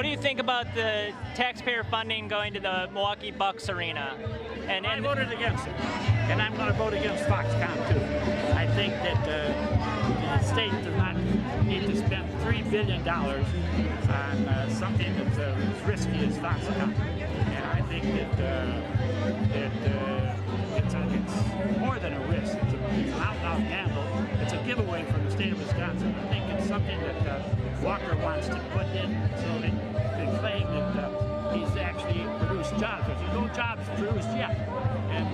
What do you think about the taxpayer funding going to the Milwaukee Bucks arena? I voted against it, and I'm going to vote against Foxconn too. I think that the state does not need to spend $3 billion on something that's as risky as Foxconn. And I think that it's more than a risk. It's an out-and-out gamble. It's a giveaway from the state of Wisconsin. I think it's something that Walker wants to put in so they can claim that he's actually produced jobs. There's no jobs produced yet. And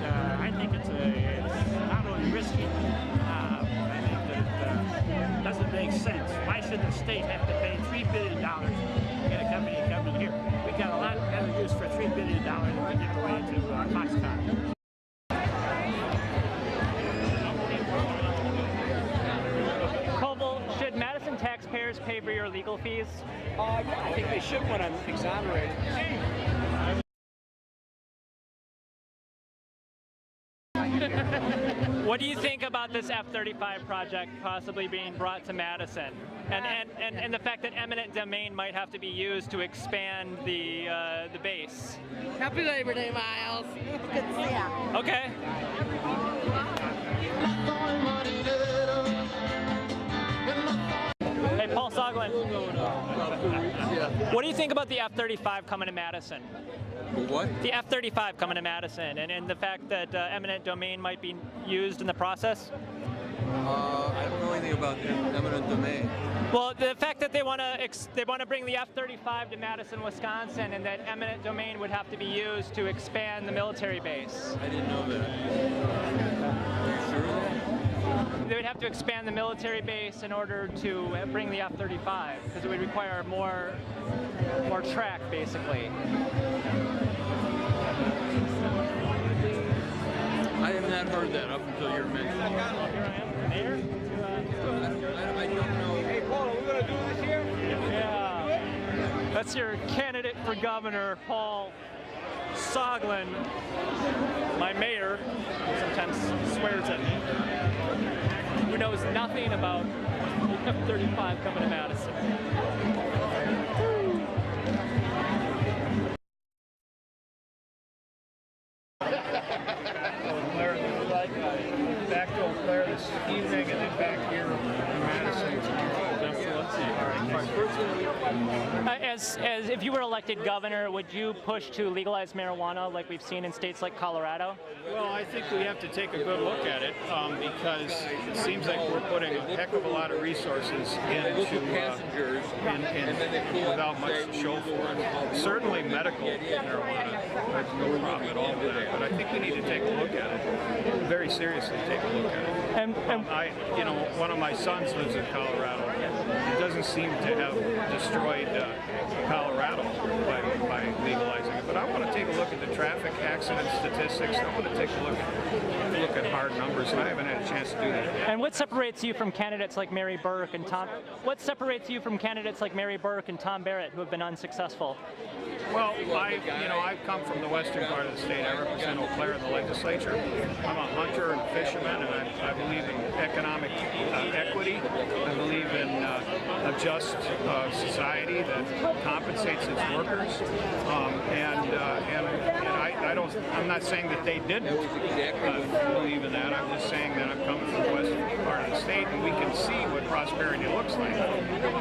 I think it's not only risky, I think that it doesn't make sense. Why should the state have to pay $3 billion to get a company coming here? We got a lot better use for $3 billion than we give away to Foxconn. Should Madison taxpayers pay for your legal fees? Yeah, I think they should when I'm exonerated. What do you think about this F-35 project possibly being brought to Madison, and the fact that eminent domain might have to be used to expand the base? Happy Labor Day, Miles. Good to see ya. Okay. Hey, Paul Soglin. What do you think about the F-35 coming to Madison? What? The F-35 coming to Madison, and the fact that eminent domain might be used in the process? I don't know anything about eminent domain. Well, the fact that they want to bring the F-35 to Madison, Wisconsin, and that eminent domain would have to be used to expand the military base. I didn't know that. Are you sure of that? They would have to expand the military base in order to bring the F-35, because it would require more track, basically. I have not heard that up until your mention. Here I am, Mayor. I don't know. Hey, Paul, are we going to do this here? Yeah. That's your candidate for governor, Paul Soglin, my mayor, who sometimes swears at me, who knows nothing about F-35 coming to Madison. Back to Eau Claire this evening and then back here in Madison tomorrow. As if you were elected governor, would you push to legalize marijuana like we've seen in states like Colorado? Well, I think we have to take a good look at it because it seems like we're putting a heck of a lot of resources into passengers without much to show for it. Certainly medical marijuana, there's no problem at all with that, but I think we need to take a look at it, very seriously take a look at it. One of my sons lives in Colorado. It doesn't seem to have destroyed Colorado by legalizing it, but I want to take a look at the traffic accident statistics. I want to take a look at hard numbers, and I haven't had a chance to do that yet. And what separates you from candidates like Mary Burke and Tom? What separates you from candidates like Mary Burke and Tom Barrett, who have been unsuccessful? Well, I've come from the western part of the state. I represent Eau Claire in the legislature. I'm a hunter and fisherman, and I believe in economic equity. I believe in a just society that compensates its workers, I'm not saying that they didn't believe in that. I'm just saying that I'm coming from the western part of the state, and we can see what prosperity looks like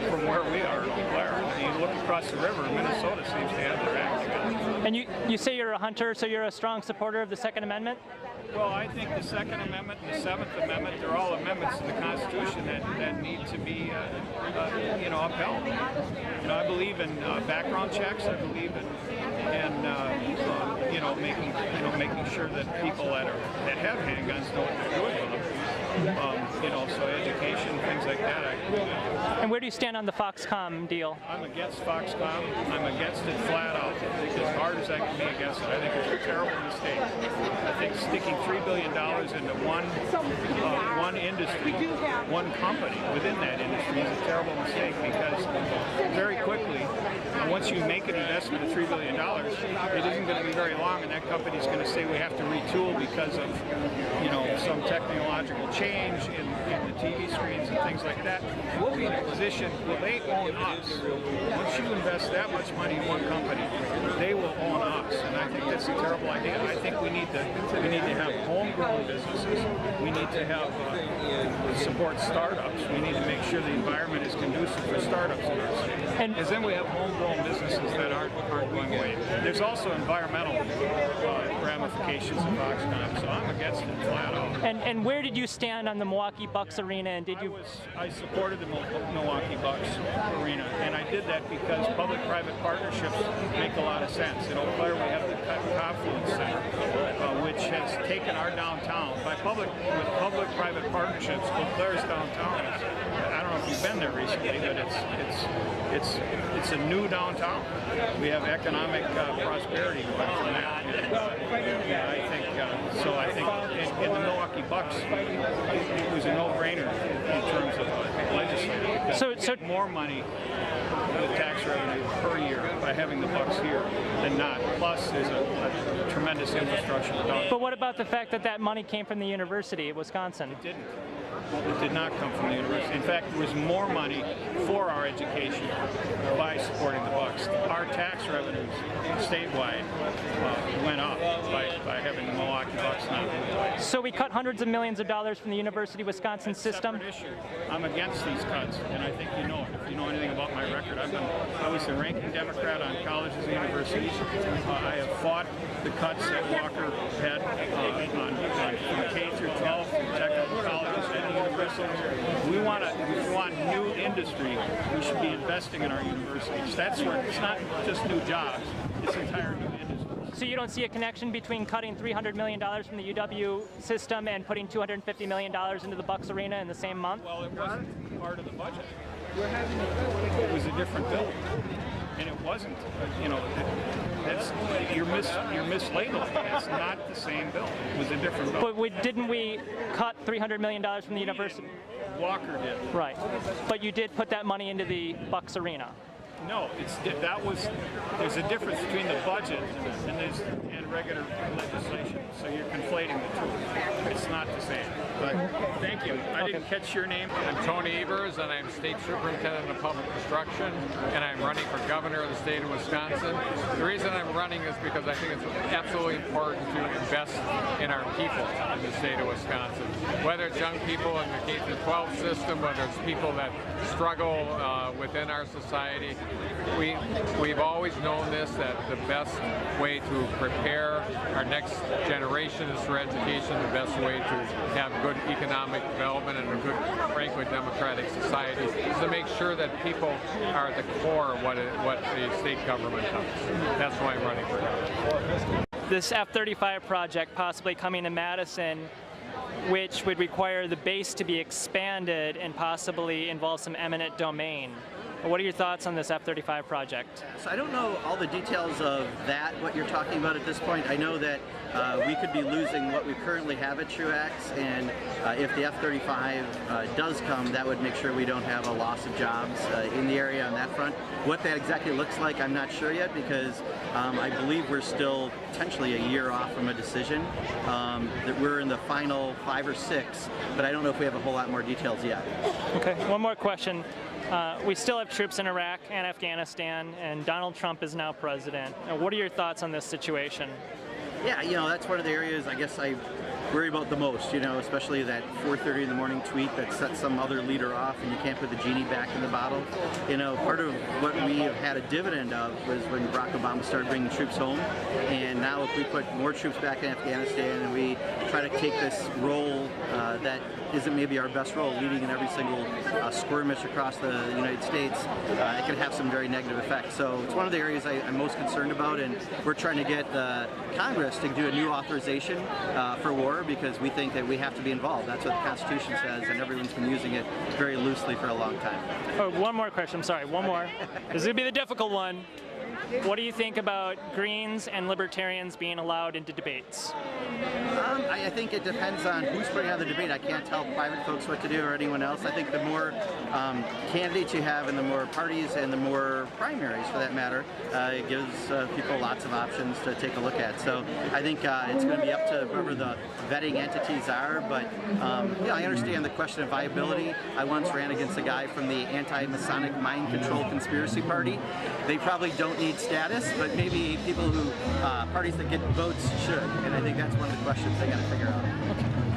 from where we are in Eau Claire. You look across the river, Minnesota seems to have their act together. And you say you're a hunter, so you're a strong supporter of the Second Amendment? Well, I think the Second Amendment and the Seventh Amendment, they're all amendments to the Constitution that need to be, upheld. I believe in background checks. I believe in making sure that people that have handguns know what they're doing with them. So education, things like that. And where do you stand on the Foxconn deal? I'm against Foxconn. I'm against it flat out. As hard as I can be against it, I think it's a terrible mistake. I think sticking $3 billion into one industry, one company within that industry is a terrible mistake because very quickly, once you make an investment of $3 billion, it isn't going to be very long, and that company's going to say we have to retool because of some technological change in the TV screens and things like that, we'll be in a position where they own us. Once you invest that much money in one company, they will own us, and I think that's a terrible idea. I think we need to have homegrown businesses. We need to have support startups. We need to make sure the environment is conducive for startups in our city. Because then we have homegrown businesses that aren't going away. There's also environmental ramifications of Foxconn, so I'm against it flat out. And where did you stand on the Milwaukee Bucks arena? And did you? I supported the Milwaukee Bucks arena, and I did that because public-private partnerships make a lot of sense. In Eau Claire, we have the Confluence Center, which has taken our downtown with public-private partnerships. Eau Claire's downtown is, I don't know if you've been there recently, but it's a new downtown. We have economic prosperity going from that. I think in the Milwaukee Bucks, it was a no-brainer in terms of legislating. So get more money for the tax revenue per year by having the Bucks here than not. Plus, there's a tremendous infrastructure. But what about the fact that that money came from the University of Wisconsin? It didn't. It did not come from the university. In fact, there was more money for our education by supporting the Bucks. Our tax revenues statewide went up by having the Milwaukee Bucks now. So we cut hundreds of millions of dollars from the University of Wisconsin system? Separate issue. I'm against these cuts, and I think you know it. If you know anything about my record, I was the ranking Democrat on colleges and universities. I have fought the cuts that Walker had from K through 12, from technical colleges and universities. We want new industry. We should be investing in our universities. That's where it's not just new jobs; it's entire new industry. So you don't see a connection between cutting $300 million from the UW system and putting $250 million into the Bucks arena in the same month? Well, it wasn't part of the budget. It was a different bill. And it wasn't, you're mislabeling it. It's not the same bill. It was a different bill. But didn't we cut $300 million from the university? Walker did. Right. But you did put that money into the Bucks arena. No, there's a difference between the budget and regular legislation. So you're conflating the two. It's not the same. But thank you. I didn't catch your name. I'm Tony Evers, and I'm State Superintendent of Public Instruction, and I'm running for Governor of the state of Wisconsin. The reason I'm running is because I think it's absolutely important to invest in our people in the state of Wisconsin. Whether it's young people in the K-12 system, whether it's people that struggle within our society, we've always known this, that the best way to prepare our next generation is through education. The best way to have good economic development and a good, frankly, democratic society is to make sure that people are at the core of what the state government does. That's why I'm running for governor. This F-35 project possibly coming to Madison, which would require the base to be expanded and possibly involve some eminent domain. What are your thoughts on this F-35 project? So I don't know all the details of that, what you're talking about at this point. I know that we could be losing what we currently have at Truax, and if the F-35 does come, that would make sure we don't have a loss of jobs in the area on that front. What that exactly looks like, I'm not sure yet, because I believe we're still potentially a year off from a decision. That we're in the final 5 or 6, but I don't know if we have a whole lot more details yet. Okay, one more question. We still have troops in Iraq and Afghanistan, and Donald Trump is now president. What are your thoughts on this situation? Yeah, that's one of the areas I guess I worry about the most, especially that 4:30 in the morning tweet that sets some other leader off and you can't put the genie back in the bottle. Part of what we have had a dividend of was when Barack Obama started bringing troops home, and now if we put more troops back in Afghanistan and we try to take this role that isn't maybe our best role, leading in every single skirmish across the United States, it could have some very negative effects. So it's one of the areas I'm most concerned about, and we're trying to get Congress to do a new authorization for war, because we think that we have to be involved. That's what the Constitution says, and everyone's been using it very loosely for a long time. Oh, one more question. I'm sorry, one more. This is going to be the difficult one. What do you think about Greens and Libertarians being allowed into debates? I think it depends on who's putting on the debate. I can't tell private folks what to do or anyone else. I think the more candidates you have and the more parties and the more primaries for that matter, it gives people lots of options to take a look at. So I think it's going to be up to whoever the vetting entities are, but yeah, I understand the question of viability. I once ran against a guy from the anti-Masonic mind control conspiracy party. They probably don't need status, but maybe people who, parties that get votes should, and I think that's one of the questions they got to figure out.